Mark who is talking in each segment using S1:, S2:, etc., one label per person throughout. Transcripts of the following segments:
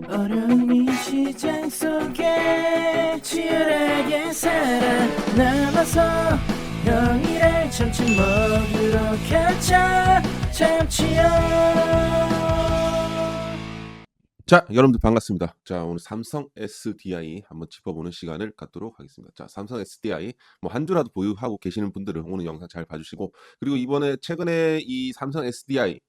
S1: 어려운 이 시장 속에 치열하게 살아남아서 형이랑 참치 먹으러 가자. 참치요.
S2: 자, 여러분들 반갑습니다. 자, 오늘 삼성 SDI 한번 짚어보는 시간을 갖도록 하겠습니다. 자, 삼성 SDI 뭐 한 주라도 보유하고 계시는 분들은 오늘 영상 잘 봐주시고, 그리고 이번에 최근에 이 삼성 SDI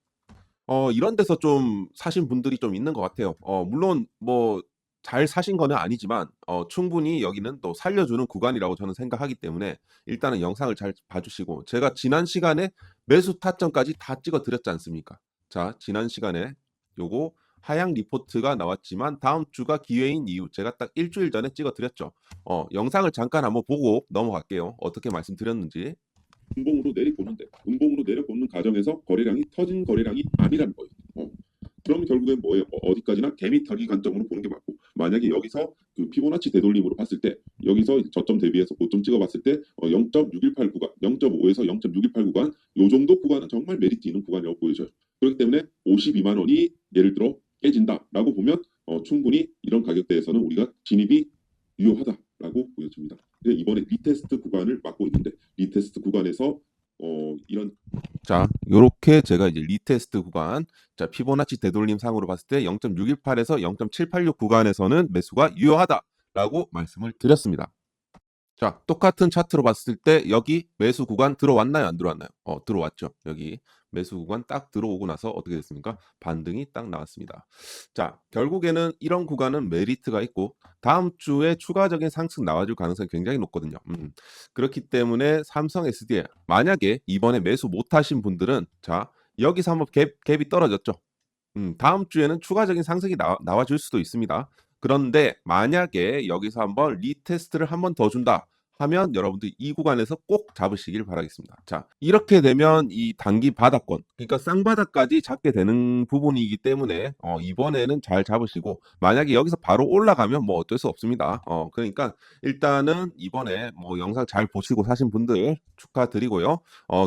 S2: 이런 데서 좀 사신 분들이 좀 있는 것 같아요. 물론 뭐 잘 사신 거는 아니지만 충분히 여기는 또 살려주는 구간이라고 저는 생각하기 때문에 일단은 영상을 잘 봐주시고, 제가 지난 시간에 매수 타점까지 다 찍어 드렸지 않습니까? 자, 지난 시간에 요거 하향 리포트가 나왔지만 다음 주가 기회인 이유 제가 딱 일주일 전에 찍어 드렸죠. 영상을 잠깐 한번 보고 넘어갈게요. 어떻게 말씀드렸는지.
S3: 음봉으로 내리꽂는데 음봉으로 내려꽂는 과정에서 거래량이 터진 거래량이 아니라는 거예요. 그럼 결국엔 뭐예요? 어디까지나 개미 타기 관점으로 보는 게 맞고, 만약에 여기서 그 피보나치 되돌림으로 봤을 때 여기서 저점 대비해서 고점 찍어봤을 때 0.618 구간, 0.5에서 0.618 구간, 요 정도 구간은 정말 메리트 있는 구간이라고 보여져요. 그렇기 때문에 52만 원이 예를 들어 깨진다라고 보면 충분히 이런 가격대에서는 우리가 진입이 유효하다라고 보여집니다. 이번에 리테스트 구간을 막고 있는데 리테스트 구간에서 이런
S2: 자, 요렇게 제가 이제 리테스트 구간, 자, 피보나치 되돌림 상으로 봤을 때 0.618에서 0.786 구간에서는 매수가 유효하다라고 말씀을 드렸습니다. 자, 똑같은 차트로 봤을 때 여기 매수 구간 들어왔나요? 안 들어왔나요? 들어왔죠. 여기 매수 구간 딱 들어오고 나서 어떻게 됐습니까? 반등이 딱 나왔습니다. 자, 결국에는 이런 구간은 메리트가 있고 다음 주에 추가적인 상승 나와줄 가능성이 굉장히 높거든요. 그렇기 때문에 삼성 SDI 만약에 이번에 매수 못하신 분들은, 자, 여기서 한번 갭이 떨어졌죠. 다음 주에는 추가적인 상승이 나와줄 수도 있습니다. 그런데 만약에 여기서 한번 리테스트를 한 번 더 준다 하면 여러분들 이 구간에서 꼭 잡으시길 바라겠습니다. 자, 이렇게 되면 이 단기 바닥권, 그러니까 쌍바닥까지 잡게 되는 부분이기 때문에 이번에는 잘 잡으시고, 만약에 여기서 바로 올라가면 뭐 어쩔 수 없습니다. 그러니까 일단은 이번에 뭐 영상 잘 보시고 사신 분들 축하드리고요.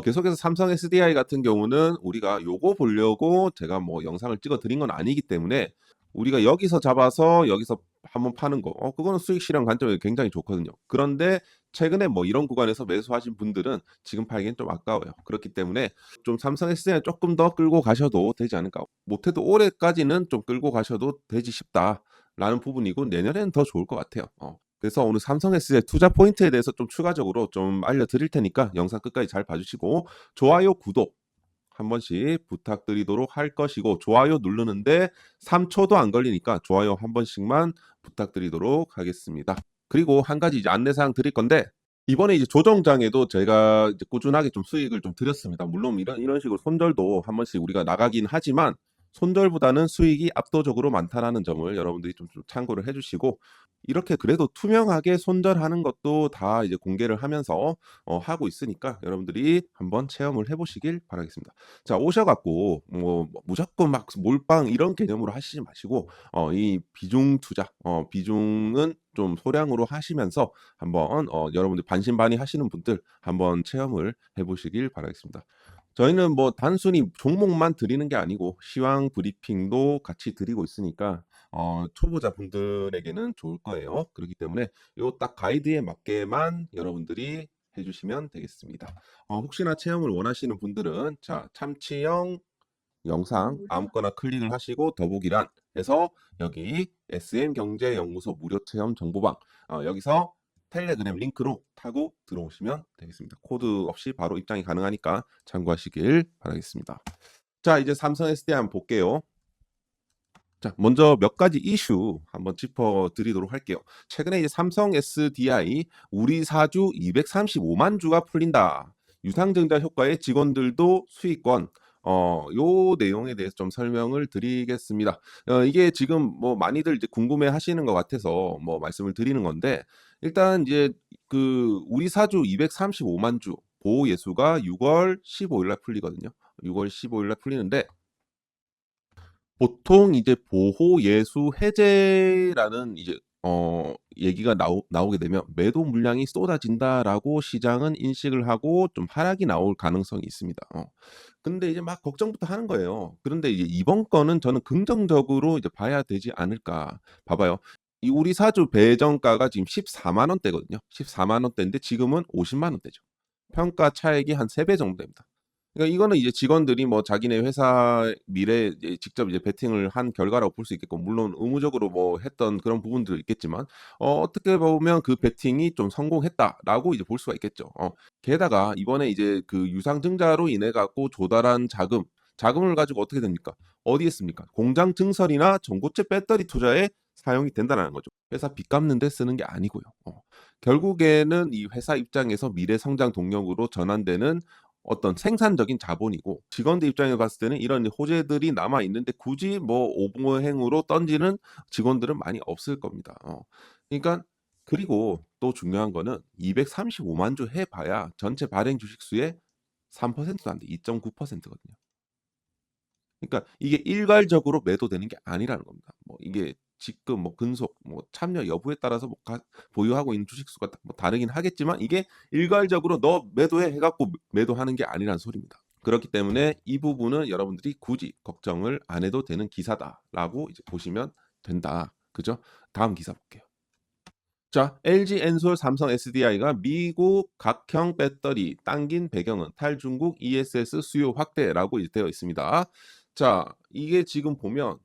S2: 계속해서 삼성 SDI 같은 경우는 우리가 요거 보려고 제가 뭐 영상을 찍어 드린 건 아니기 때문에, 우리가 여기서 잡아서 여기서 한번 파는 거, 그거는 수익 실현 관점에서 굉장히 좋거든요. 그런데 최근에 뭐 이런 구간에서 매수하신 분들은 지금 팔기엔 좀 아까워요. 그렇기 때문에 좀 삼성 SDI 조금 더 끌고 가셔도 되지 않을까. 못해도 올해까지는 좀 끌고 가셔도 되지 싶다라는 부분이고, 내년에는 더 좋을 것 같아요. 그래서 오늘 삼성 SDI 투자 포인트에 대해서 좀 추가적으로 좀 알려드릴 테니까 영상 끝까지 잘 봐주시고, 좋아요, 구독 한 번씩 부탁드리도록 할 것이고, 좋아요 누르는데 3초도 안 걸리니까 좋아요 한 번씩만 부탁드리도록 하겠습니다. 그리고 한 가지 이제 안내사항 드릴 건데, 이번에 이제 조정장에도 제가 이제 꾸준하게 좀 수익을 좀 드렸습니다. 물론 이런 식으로 손절도 한 번씩 우리가 나가긴 하지만 손절보다는 수익이 압도적으로 많다라는 점을 여러분들이 좀 참고를 해주시고, 이렇게 그래도 투명하게 손절하는 것도 다 이제 공개를 하면서 하고 있으니까 여러분들이 한번 체험을 해보시길 바라겠습니다. 자, 오셔갖고 뭐 무조건 막 몰빵 이런 개념으로 하시지 마시고, 이 비중 투자, 비중은 좀 소량으로 하시면서 한번 여러분들 반신반의 하시는 분들 한번 체험을 해보시길 바라겠습니다. 저희는 뭐 단순히 종목만 드리는 게 아니고 시황 브리핑도 같이 드리고 있으니까 초보자분들에게는 좋을 거예요. 그렇기 때문에 요 딱 가이드에 맞게만 여러분들이 해주시면 되겠습니다. 혹시나 체험을 원하시는 분들은, 자, 참치형 영상 아무거나 클릭을 하시고 더보기란 해서 여기 SM경제연구소 무료 체험 정보방, 여기서 텔레그램 링크로 타고 들어오시면 되겠습니다. 코드 없이 바로 입장이 가능하니까 참고하시길 바라겠습니다. 자, 이제 삼성 SDI 한번 볼게요. 자, 먼저 몇 가지 이슈 한번 짚어드리도록 할게요. 최근에 이제 삼성 SDI 우리 사주 235만 주가 풀린다. 유상증자 효과의 직원들도 수익권. 요 내용에 대해서 좀 설명을 드리겠습니다. 이게 지금 뭐 많이들 이제 궁금해 하시는 것 같아서 뭐 말씀을 드리는 건데, 일단 이제 그 우리 사주 235만 주 보호 예수가 6월 15일 날 풀리거든요. 6월 15일 날 풀리는데, 보통 이제 보호 예수 해제라는 이제 얘기가 나오게 되면 매도 물량이 쏟아진다라고 시장은 인식을 하고 좀 하락이 나올 가능성이 있습니다. 근데 이제 막 걱정부터 하는 거예요. 그런데 이제 이번 건은 저는 긍정적으로 이제 봐야 되지 않을까. 봐봐요. 이 우리 사주 배정가가 지금 14만 원대거든요. 14만 원대인데 지금은 50만 원대죠. 평가 차익이 한 3배 정도 됩니다. 그러니까 이거는 이제 직원들이 뭐 자기네 회사 미래에 이제 직접 이제 베팅을 한 결과라고 볼 수 있겠고, 물론 의무적으로 뭐 했던 그런 부분도 있겠지만, 어떻게 보면 그 베팅이 좀 성공했다라고 이제 볼 수가 있겠죠. 게다가 이번에 이제 그 유상증자로 인해 갖고 조달한 자금을 가지고 어떻게 됩니까? 어디에 씁니까? 공장 증설이나 전고체 배터리 투자에 사용이 된다는 거죠. 회사 빚 갚는 데 쓰는 게 아니고요. 결국에는 이 회사 입장에서 미래 성장 동력으로 전환되는 어떤 생산적인 자본이고, 직원들 입장에서 봤을 때는 이런 호재들이 남아 있는데 굳이 뭐 오버행으로 던지는 직원들은 많이 없을 겁니다. 그러니까, 그리고 또 중요한 거는 235만 주 해봐야 전체 발행 주식 수의 3%도 안 돼. 2.9%거든요. 그러니까 이게 일괄적으로 매도되는 게 아니라는 겁니다. 뭐 이게 지금 뭐 근속, 뭐 참여 여부에 따라서 뭐 보유하고 있는 주식 수가 뭐 다르긴 하겠지만, 이게 일괄적으로 너 매도해 해갖고 매도하는 게 아니라는 소리입니다. 그렇기 때문에 이 부분은 여러분들이 굳이 걱정을 안 해도 되는 기사다라고 이제 보시면 된다. 그죠? 다음 기사 볼게요. 자, LG 엔솔 삼성 SDI가 미국 각형 배터리 당긴 배경은 탈중국 ESS 수요 확대라고 되어 있습니다. 자, 이게 지금 보면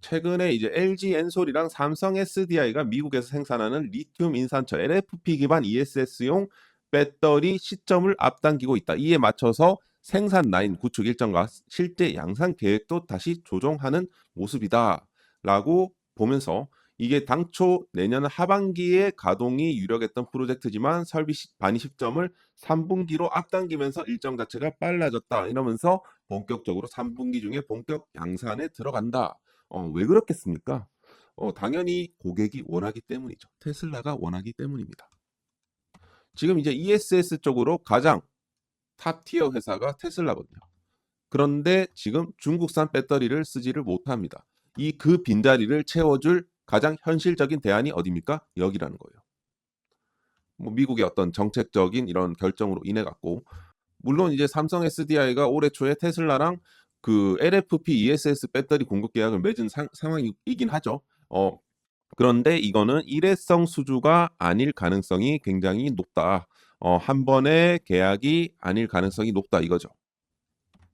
S2: 최근에 이제 LG 엔솔이랑 삼성 SDI가 미국에서 생산하는 리튬 인산철 LFP 기반 ESS용 배터리 시점을 앞당기고 있다. 이에 맞춰서 생산 라인 구축 일정과 실제 양산 계획도 다시 조정하는 모습이다라고 보면서, 이게 당초 내년 하반기에 가동이 유력했던 프로젝트지만 설비 반이 시점을 3분기로 앞당기면서 일정 자체가 빨라졌다. 이러면서 본격적으로 3분기 중에 본격 양산에 들어간다. 왜 그렇겠습니까? 당연히 고객이 원하기 때문이죠. 테슬라가 원하기 때문입니다. 지금 이제 ESS 쪽으로 가장 탑티어 회사가 테슬라거든요. 그런데 지금 중국산 배터리를 쓰지를 못합니다. 그 빈자리를 채워줄 가장 현실적인 대안이 어디입니까? 여기라는 거예요. 뭐 미국의 어떤 정책적인 이런 결정으로 인해 갖고, 물론 이제 삼성 SDI가 올해 초에 테슬라랑 그 LFP ESS 배터리 공급 계약을 맺은 상황이긴 하죠. 그런데 이거는 일회성 수주가 아닐 가능성이 굉장히 높다. 한 번의 계약이 아닐 가능성이 높다 이거죠.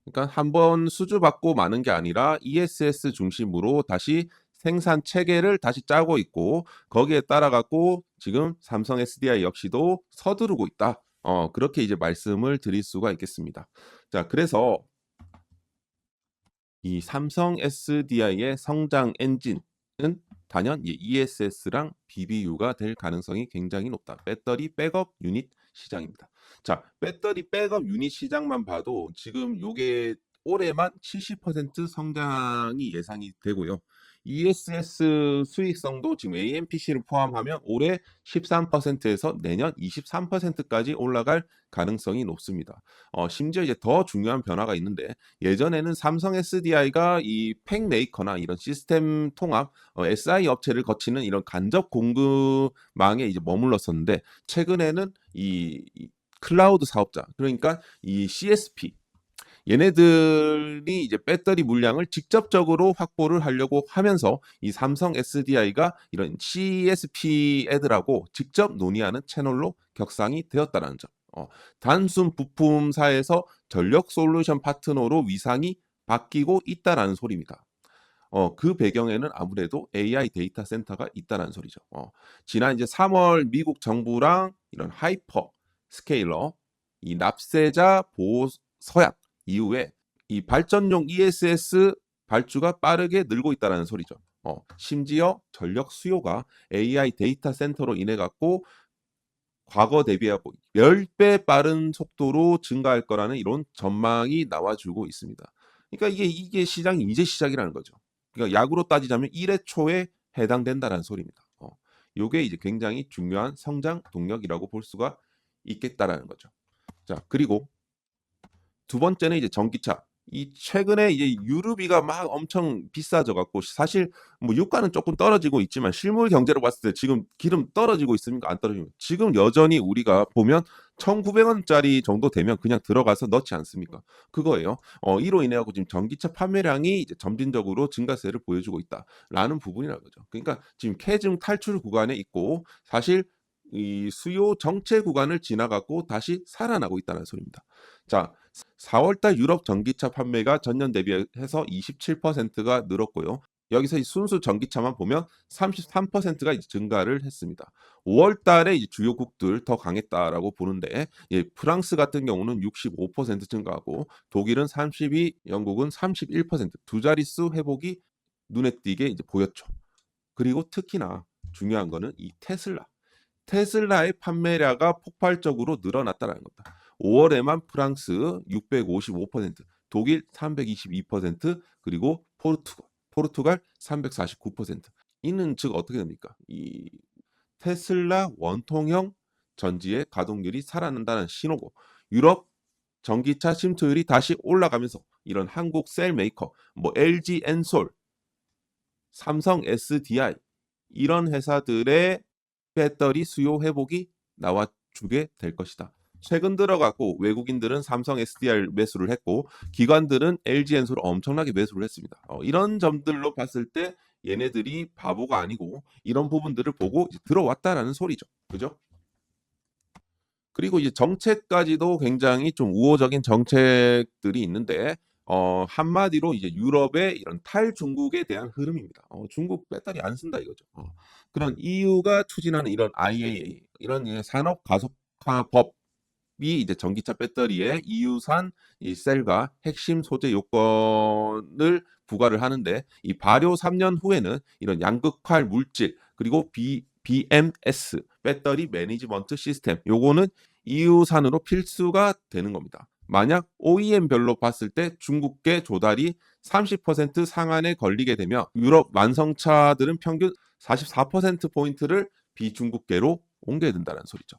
S2: 그러니까 한 번 수주받고 마는 게 아니라 ESS 중심으로 다시 생산 체계를 다시 짜고 있고, 거기에 따라 갖고 지금 삼성 SDI 역시도 서두르고 있다. 그렇게 이제 말씀을 드릴 수가 있겠습니다. 자, 그래서 이 삼성 SDI의 성장 엔진은 단연 ESS랑 BBU가 될 가능성이 굉장히 높다. 배터리 백업 유닛 시장입니다. 자, 배터리 백업 유닛 시장만 봐도 지금 요게 올해만 70% 성장이 예상이 되고요. ESS 수익성도 지금 AMPC를 포함하면 올해 13%에서 내년 23%까지 올라갈 가능성이 높습니다. 심지어 이제 더 중요한 변화가 있는데, 예전에는 삼성 SDI가 이 팩메이커나 이런 시스템 통합 SI 업체를 거치는 이런 간접 공급망에 이제 머물렀었는데, 최근에는 이 클라우드 사업자, 그러니까 이 CSP, 얘네들이 이제 배터리 물량을 직접적으로 확보를 하려고 하면서 이 삼성 SDI가 이런 CSP 애들하고 직접 논의하는 채널로 격상이 되었다는 점. 단순 부품사에서 전력 솔루션 파트너로 위상이 바뀌고 있다라는 소리입니다. 그 배경에는 아무래도 AI 데이터 센터가 있다는 소리죠. 지난 이제 3월 미국 정부랑 이런 하이퍼 스케일러 이 납세자 보호 서약 이후에 이 발전용 ESS 발주가 빠르게 늘고 있다는 소리죠. 심지어 전력 수요가 AI 데이터 센터로 인해 갖고 과거 대비하고 10배 빠른 속도로 증가할 거라는 이런 전망이 나와주고 있습니다. 그러니까 이게 시장이 이제 시작이라는 거죠. 그러니까 약으로 따지자면 1회 초에 해당된다는 소리입니다. 요게 이제 굉장히 중요한 성장 동력이라고 볼 수가 있겠다라는 거죠. 자, 그리고 두 번째는 이제 전기차. 이 최근에 이제 유류비가 막 엄청 비싸져 갖고 사실 뭐 유가는 조금 떨어지고 있지만 실물 경제로 봤을 때 지금 기름 떨어지고 있습니까? 안 떨어지고 지금 여전히 우리가 보면 1,900원짜리 정도 되면 그냥 들어가서 넣지 않습니까? 그거예요. 이로 인해 갖고 지금 전기차 판매량이 이제 점진적으로 증가세를 보여주고 있다라는 부분이라는 거죠. 그러니까 지금 캐즘 탈출 구간에 있고 사실 이 수요 정체 구간을 지나갔고 다시 살아나고 있다는 소리입니다. 자, 4월달 유럽 전기차 판매가 전년 대비해서 27%가 늘었고요. 여기서 이 순수 전기차만 보면 33%가 이제 증가를 했습니다. 5월달에 이제 주요국들 더 강했다라고 보는데, 예, 프랑스 같은 경우는 65% 증가하고, 독일은 32, 영국은 31%, 두 자릿수 회복이 눈에 띄게 이제 보였죠. 그리고 특히나 중요한 거는 이 테슬라의 판매량가 폭발적으로 늘어났다는 겁니다. 5월에만 프랑스 655%, 독일 322%, 그리고 포르투갈 349%. 이는 즉 어떻게 됩니까? 이 테슬라 원통형 전지의 가동률이 살아난다는 신호고, 유럽 전기차 침투율이 다시 올라가면서 이런 한국 셀 메이커, 뭐 LG 엔솔, 삼성 SDI 이런 회사들의 배터리 수요 회복이 나와주게 될 것이다. 최근 들어갔고 외국인들은 삼성 SDI 매수를 했고 기관들은 LG 엔솔을 엄청나게 매수를 했습니다. 이런 점들로 봤을 때 얘네들이 바보가 아니고 이런 부분들을 보고 이제 들어왔다라는 소리죠. 그죠? 그리고 이제 정책까지도 굉장히 좀 우호적인 정책들이 있는데 한마디로 이제 유럽의 이런 탈중국에 대한 흐름입니다. 중국 배터리 안 쓴다 이거죠. 그런 EU가 추진하는 이런 IAA 이런 산업 가속화 법이 이제 전기차 배터리에 EU산 이 셀과 핵심 소재 요건을 부과를 하는데 이 발효 3년 후에는 이런 양극화 물질 그리고 BMS 배터리 매니지먼트 시스템 요거는 EU산으로 필수가 되는 겁니다. 만약 OEM별로 봤을 때 중국계 조달이 30% 상한에 걸리게 되면 유럽 완성차들은 평균 44%포인트를 비중국계로 옮겨야 된다는 소리죠.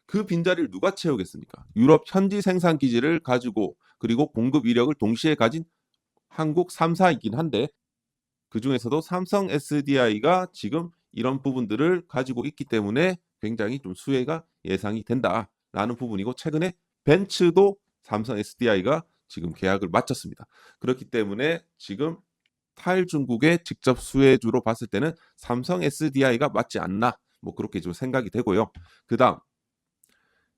S2: 그 빈자리를 누가 채우겠습니까? 유럽 현지 생산 기지를 가지고 그리고 공급 이력을 동시에 가진 한국 3사이긴 한데 그 중에서도 삼성 SDI가 지금 이런 부분들을 가지고 있기 때문에 굉장히 좀 수혜가 예상이 된다라는 부분이고 최근에 벤츠도 삼성 SDI가 지금 계약을 마쳤습니다. 그렇기 때문에 지금 탈중국의 직접 수혜주로 봤을 때는 삼성 SDI가 맞지 않나 뭐 그렇게 좀 생각이 되고요. 그다음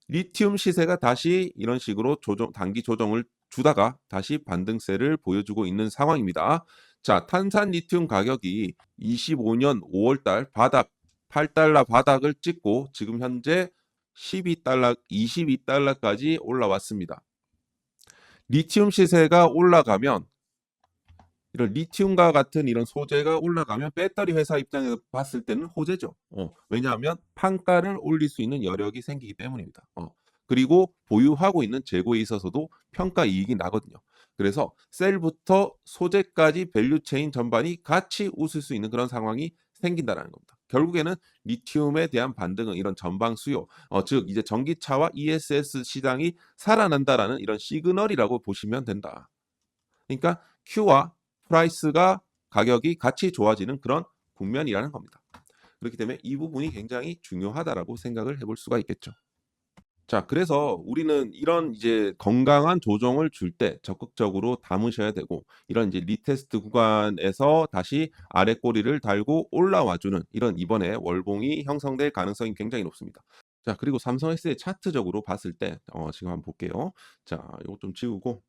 S2: 리튬 시세가 다시 이런 식으로 단기 조정을 주다가 다시 반등세를 보여주고 있는 상황입니다. 자, 탄산 리튬 가격이 25년 5월달 바닥 8달러 바닥을 찍고 지금 현재 22달러까지 올라왔습니다. 리튬 시세가 올라가면 이런 리튬과 같은 이런 소재가 올라가면 배터리 회사 입장에서 봤을 때는 호재죠. 왜냐하면 판가를 올릴 수 있는 여력이 생기기 때문입니다. 그리고 보유하고 있는 재고에 있어서도 평가 이익이 나거든요. 그래서 셀부터 소재까지 밸류체인 전반이 같이 웃을 수 있는 그런 상황이 생긴다는 겁니다. 결국에는 리튬에 대한 반등은 이런 전방 수요, 즉 이제 전기차와 ESS 시장이 살아난다라는 이런 시그널이라고 보시면 된다. 그러니까 Q와 프라이스가 가격이 같이 좋아지는 그런 국면이라는 겁니다. 그렇기 때문에 이 부분이 굉장히 중요하다라고 생각을 해볼 수가 있겠죠. 자, 그래서 우리는 이런 이제 건강한 조정을 줄 때 적극적으로 담으셔야 되고 이런 이제 리테스트 구간에서 다시 아래 꼬리를 달고 올라와주는 이런 이번에 월봉이 형성될 가능성이 굉장히 높습니다. 자, 그리고 삼성 S의 차트적으로 봤을 때 지금 한번 볼게요. 자, 이거 좀 지우고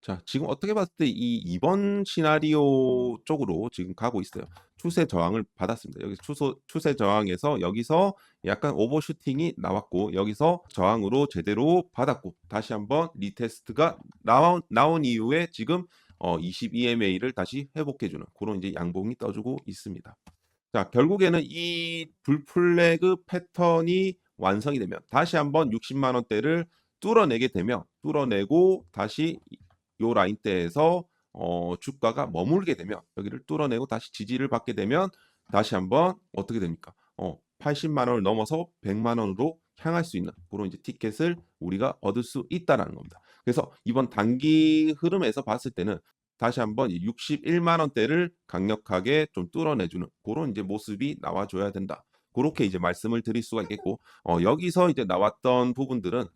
S2: 자, 지금 어떻게 봤을 때 이 이번 시나리오 쪽으로 지금 가고 있어요. 추세 저항을 받았습니다. 여기 추세 저항에서 여기서 약간 오버슈팅이 나왔고 여기서 저항으로 제대로 받았고 다시 한번 리테스트가 나온 이후에 지금 22MA를 다시 회복해주는 그런 이제 양봉이 떠주고 있습니다. 자, 결국에는 이 불플래그 패턴이 완성이 되면 다시 한번 60만 원대를 뚫어내고 다시 요 라인대에서 주가가 머물게 되면 여기를 뚫어내고 다시 지지를 받게 되면 다시 한번 어떻게 됩니까? 80만 원을 넘어서 100만 원으로 향할 수 있는 그런 이제 티켓을 우리가 얻을 수 있다라는 겁니다. 그래서 이번 단기 흐름에서 봤을 때는 다시 한번 61만 원대를 강력하게 좀 뚫어내주는 그런 이제 모습이 나와줘야 된다. 그렇게 이제 말씀을 드릴 수가 있겠고, 여기서 이제 나왔던 부분들은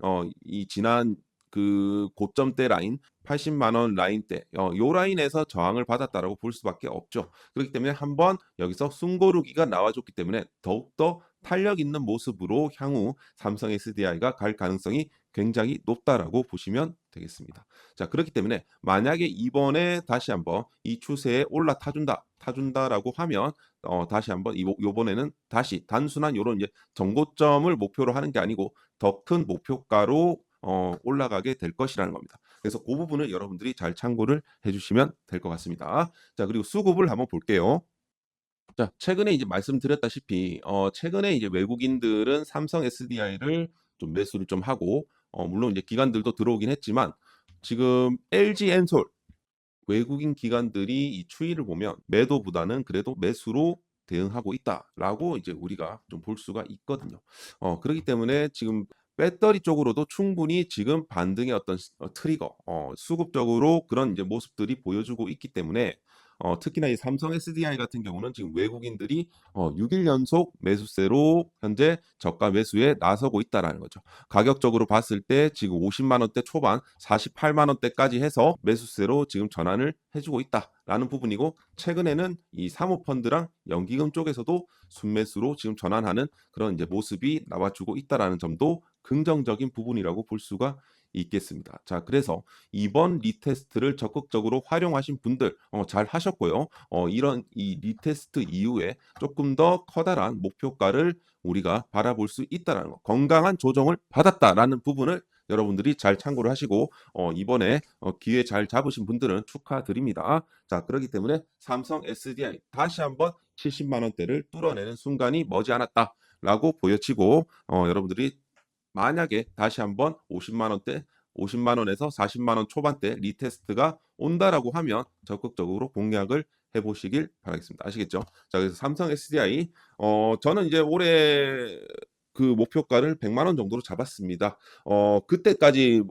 S2: 이 지난 그 고점대 라인 80만 원 라인대 요 라인에서 저항을 받았다라고 볼 수밖에 없죠. 그렇기 때문에 한번 여기서 숨고르기가 나와줬기 때문에 더욱더 탄력 있는 모습으로 향후 삼성 SDI가 갈 가능성이 굉장히 높다라고 보시면 되겠습니다. 자, 그렇기 때문에 만약에 이번에 다시 한번 이 추세에 타준다라고 하면 다시 한번 요번에는 다시 단순한 요런 이제 정고점을 목표로 하는 게 아니고 더 큰 목표가로 올라가게 될 것이라는 겁니다. 그래서 그 부분을 여러분들이 잘 참고를 해주시면 될 것 같습니다. 자, 그리고 수급을 한번 볼게요. 자, 최근에 이제 말씀드렸다시피 최근에 이제 외국인들은 삼성 SDI를 좀 매수를 좀 하고 물론 이제 기관들도 들어오긴 했지만 지금 LG 엔솔 외국인 기관들이 이 추이를 보면 매도보다는 그래도 매수로 대응하고 있다라고 이제 우리가 좀 볼 수가 있거든요. 그렇기 때문에 지금 배터리 쪽으로도 충분히 지금 반등의 어떤 트리거, 수급적으로 그런 이제 모습들이 보여주고 있기 때문에 특히나 이 삼성 SDI 같은 경우는 지금 외국인들이 6일 연속 매수세로 현재 저가 매수에 나서고 있다라는 거죠. 가격적으로 봤을 때 지금 50만 원대 초반, 48만 원대까지 해서 매수세로 지금 전환을 해주고 있다라는 부분이고, 최근에는 이 사모펀드랑 연기금 쪽에서도 순매수로 지금 전환하는 그런 이제 모습이 나와주고 있다라는 점도 긍정적인 부분이라고 볼 수가 있겠습니다. 자, 그래서 이번 리테스트를 적극적으로 활용하신 분들 잘 하셨고요. 이런 이 리테스트 이후에 조금 더 커다란 목표가를 우리가 바라볼 수 있다라는 거, 건강한 조정을 받았다라는 부분을 여러분들이 잘 참고를 하시고 이번에 기회 잘 잡으신 분들은 축하드립니다. 자, 그렇기 때문에 삼성 SDI 다시 한번 70만 원대를 뚫어내는 순간이 머지않았다라고 보여지고, 여러분들이 만약에 다시 한번 50만 원대 50만 원에서 40만 원 초반대 리테스트가 온다라고 하면 적극적으로 공략을 해보시길 바라겠습니다. 아시겠죠? 자, 그래서 삼성 SDI 저는 이제 올해 그 목표가를 100만 원 정도로 잡았습니다. 그때까지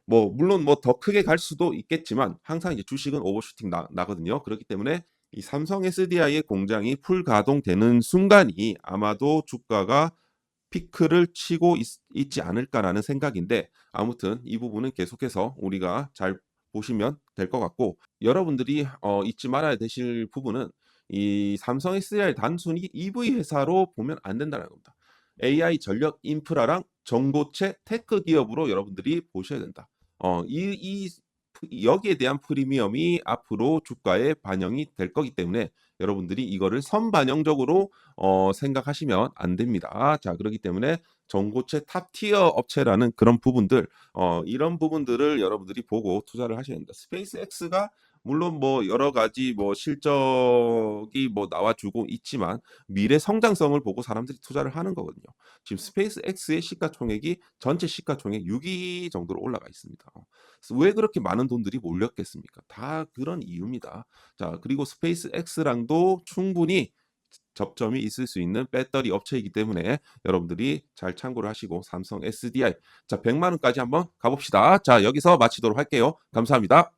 S2: 뭐 물론 뭐 더 크게 갈 수도 있겠지만 항상 이제 주식은 오버슈팅 나거든요. 그렇기 때문에 이 삼성 SDI의 공장이 풀 가동되는 순간이 아마도 주가가 피크를 치고 있지 않을까라는 생각인데, 아무튼 이 부분은 계속해서 우리가 잘 보시면 될 것 같고, 여러분들이 잊지 말아야 되실 부분은 이 삼성 SDI 단순히 EV 회사로 보면 안 된다는 겁니다. AI 전력 인프라랑 전고체 테크 기업으로 여러분들이 보셔야 된다. 여기에 대한 프리미엄이 앞으로 주가에 반영이 될 거기 때문에 여러분들이 이거를 선반영적으로 생각하시면 안 됩니다. 자, 그렇기 때문에 전고체 탑티어 업체라는 그런 부분들, 이런 부분들을 여러분들이 보고 투자를 하셔야 됩니다. 스페이스X가 물론 뭐 여러 가지 뭐 실적이 뭐 나와주고 있지만 미래 성장성을 보고 사람들이 투자를 하는 거거든요. 지금 스페이스X의 시가총액이 전체 시가총액 6위 정도로 올라가 있습니다. 왜 그렇게 많은 돈들이 몰렸겠습니까? 다 그런 이유입니다. 자, 그리고 스페이스X랑도 충분히 접점이 있을 수 있는 배터리 업체이기 때문에 여러분들이 잘 참고를 하시고 삼성 SDI 자 100만 원까지 한번 가봅시다. 자, 여기서 마치도록 할게요. 감사합니다.